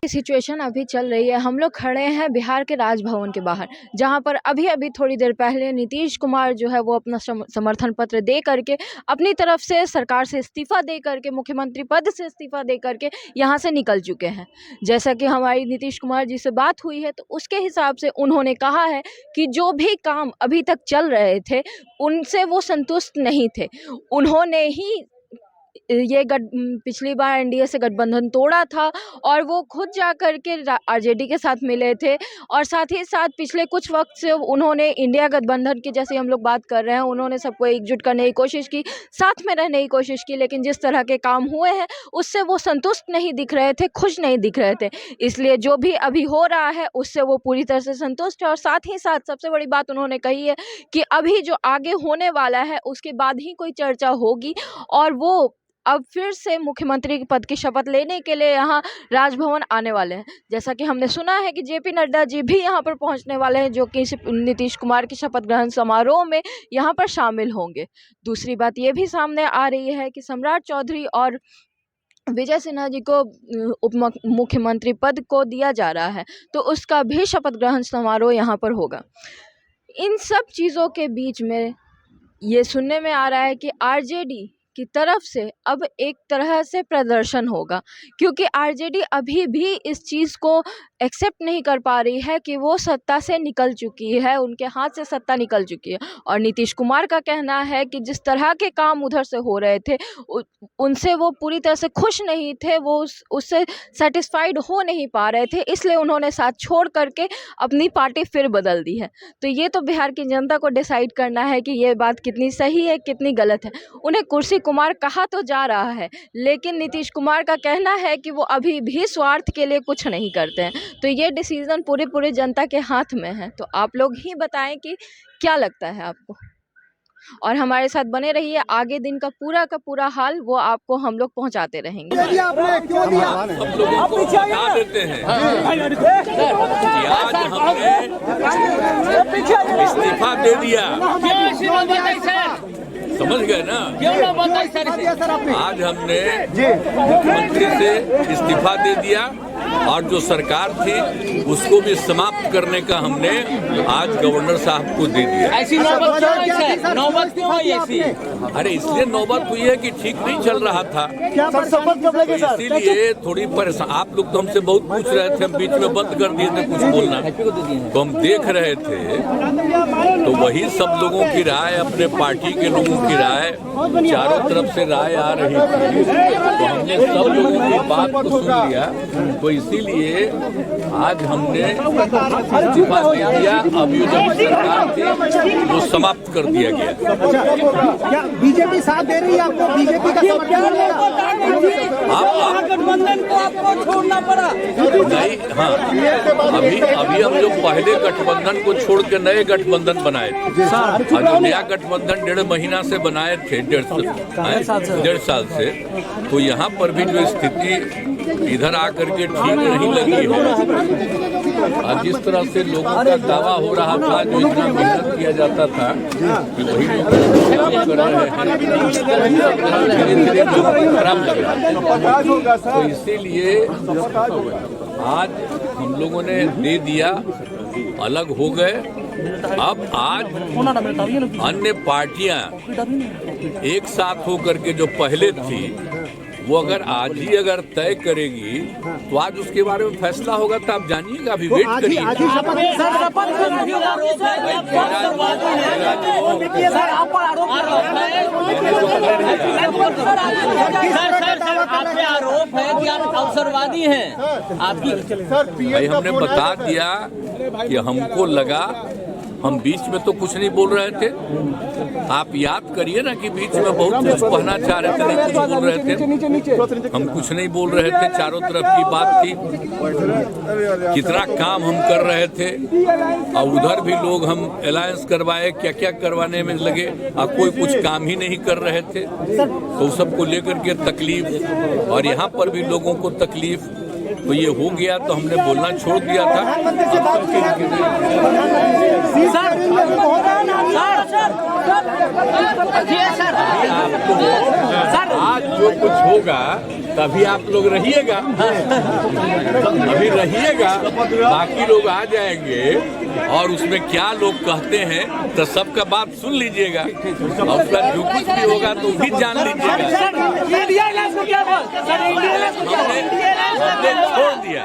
Situation अभी चल रही है। हम लोग खड़े हैं बिहार के राजभवन के बाहर, जहां पर अभी अभी थोड़ी देर पहले नीतीश कुमार जो है वो अपना समर्थन पत्र दे करके अपनी तरफ से सरकार से इस्तीफा दे करके, मुख्यमंत्री पद से इस्तीफा दे करके यहां से निकल चुके हैं। जैसा कि हमारी नीतीश कुमार जी से बात हुई है तो उसके हिसाब से उन्होंने कहा है कि जो भी काम अभी तक चल रहे थे उनसे वो संतुष्ट नहीं थे। उन्होंने ही ये पिछली बार एनडीए से गठबंधन तोड़ा था और वो खुद जा कर के आरजेडी के साथ मिले थे, और साथ ही साथ पिछले कुछ वक्त से उन्होंने इंडिया गठबंधन की, जैसे हम लोग बात कर रहे हैं, उन्होंने सबको एकजुट करने की कोशिश की, साथ में रहने की कोशिश की, लेकिन जिस तरह के काम हुए हैं उससे वो संतुष्ट नहीं दिख रहे थे, खुश नहीं दिख रहे थे। इसलिए जो भी अभी हो रहा है उससे वो पूरी तरह से संतुष्ट है। और साथ ही साथ सबसे बड़ी बात उन्होंने कही है कि अभी जो आगे होने वाला है उसके बाद ही कोई चर्चा होगी, और वो अब फिर से मुख्यमंत्री के पद की शपथ लेने के लिए यहाँ राजभवन आने वाले हैं। जैसा कि हमने सुना है कि जेपी नड्डा जी भी यहाँ पर पहुँचने वाले हैं, जो कि नीतीश कुमार की शपथ ग्रहण समारोह में यहाँ पर शामिल होंगे। दूसरी बात ये भी सामने आ रही है कि सम्राट चौधरी और विजय सिन्हा जी को उप मुख्यमंत्री पद को दिया जा रहा है, तो उसका भी शपथ ग्रहण समारोह यहाँ पर होगा। इन सब चीज़ों के बीच में ये सुनने में आ रहा है कि आरजेडी की तरफ से अब एक तरह से प्रदर्शन होगा, क्योंकि आरजेडी अभी भी इस चीज़ को एक्सेप्ट नहीं कर पा रही है कि वो सत्ता से निकल चुकी है, उनके हाथ से सत्ता निकल चुकी है। और नीतीश कुमार का कहना है कि जिस तरह के काम उधर से हो रहे थे उनसे वो पूरी तरह से खुश नहीं थे, वो उससे सेटिस्फाइड हो नहीं पा रहे थे, इसलिए उन्होंने साथ छोड़ करके अपनी पार्टी फिर बदल दी है। तो ये तो बिहार की जनता को डिसाइड करना है कि ये बात कितनी सही है, कितनी गलत है। उन्हें कुर्सी कुमार कहा तो जा रहा है, लेकिन नीतीश कुमार का कहना है कि वो अभी भी स्वार्थ के लिए कुछ नहीं करते हैं। तो ये डिसीजन पूरी जनता के हाथ में है। तो आप लोग ही बताएं कि क्या लगता है आपको, और हमारे साथ बने रहिए। आगे दिन का पूरा हाल वो आपको हम लोग पहुंचाते रहेंगे। हम लोगों को बता देते हैं कि आज हमने इस्तीफा दे दिया, समझ गए ना। आज हमने मुख्यमंत्री से इस्तीफा दे दिया और जो सरकार थी उसको भी समाप्त करने का हमने आज गवर्नर साहब को दे दिया। ऐसी नौबत क्यों हुई ऐसी? अरे इसलिए नौबत हुई है कि ठीक नहीं चल रहा था, तो इसीलिए थोड़ी परेशान। आप लोग तो हमसे बहुत पूछ रहे थे, हम बीच में बंद कर दिए थे कुछ बोलना, तो हम देख रहे थे। तो वही सब लोगों की राय, अपने पार्टी के लोगों की राय, चारों तरफ से राय आ रही थी, तो हमने सब लोगों की बात को सुन लिया। तो इसीलिए आज हमने इस्तीफा दे दिया। अब ये जो सरकार थी वो समाप्त कर दिया गया। क्या बीजेपी साथ दे रही है आपको? बीजेपी का गठबंधन को आपको छोड़ना पड़ा? नहीं, हाँ, अभी हम लोग पहले गठबंधन को छोड़ के नए गठबंधन बनाए थे। और जो नया गठबंधन 1.5 महीना से बनाए थे, 1.5 साल से, तो यहाँ पर भी जो स्थिति इधर आकर के ठीक नहीं लगी है। और जिस तरह से लोगों का दावा हो रहा था, जो इतना मेहनत किया जाता था कि वही लोग कर रहे हैं, धीरे-धीरे खराब लग रहा है। तो इसीलिए आज हम लोगों ने दे दिया, अलग हो गए। अब आज अन्य पार्टियां एक साथ होकर के जो पहले थी वो अगर आज ही अगर तय करेगी तो आज उसके बारे में फैसला होगा। तो आप जानिएगा, अभी वेट करिए। आरोप है कि आप अवसरवादी हैं। आपकी भाई हमने बता दिया कि हमको लगा, हम बीच में तो कुछ नहीं बोल रहे थे। आप याद करिए ना कि बीच में बहुत कुछ कहना चाह रहे थे, नहीं कुछ बोल रहे थे। हम कुछ नहीं बोल रहे थे, चारों तरफ की बात थी, कितना काम हम कर रहे थे। और उधर भी लोग हम अलायंस करवाए, क्या क्या करवाने में लगे, और कोई कुछ काम ही नहीं कर रहे थे। तो सबको लेकर के तकलीफ, और यहाँ पर भी लोगों को तकलीफ, तो ये हो गया तो हमने बोलना छोड़ दिया था। आज जो जो कुछ होगा तभी आप लोग रहिएगा, अभी रहिएगा, बाकी लोग आ जाएंगे और उसमें क्या लोग कहते हैं तो सबका बात सुन लीजिएगा और उसका जो कुछ भी होगा तो भी जान लीजिएगा। हमने छोड़ दिया।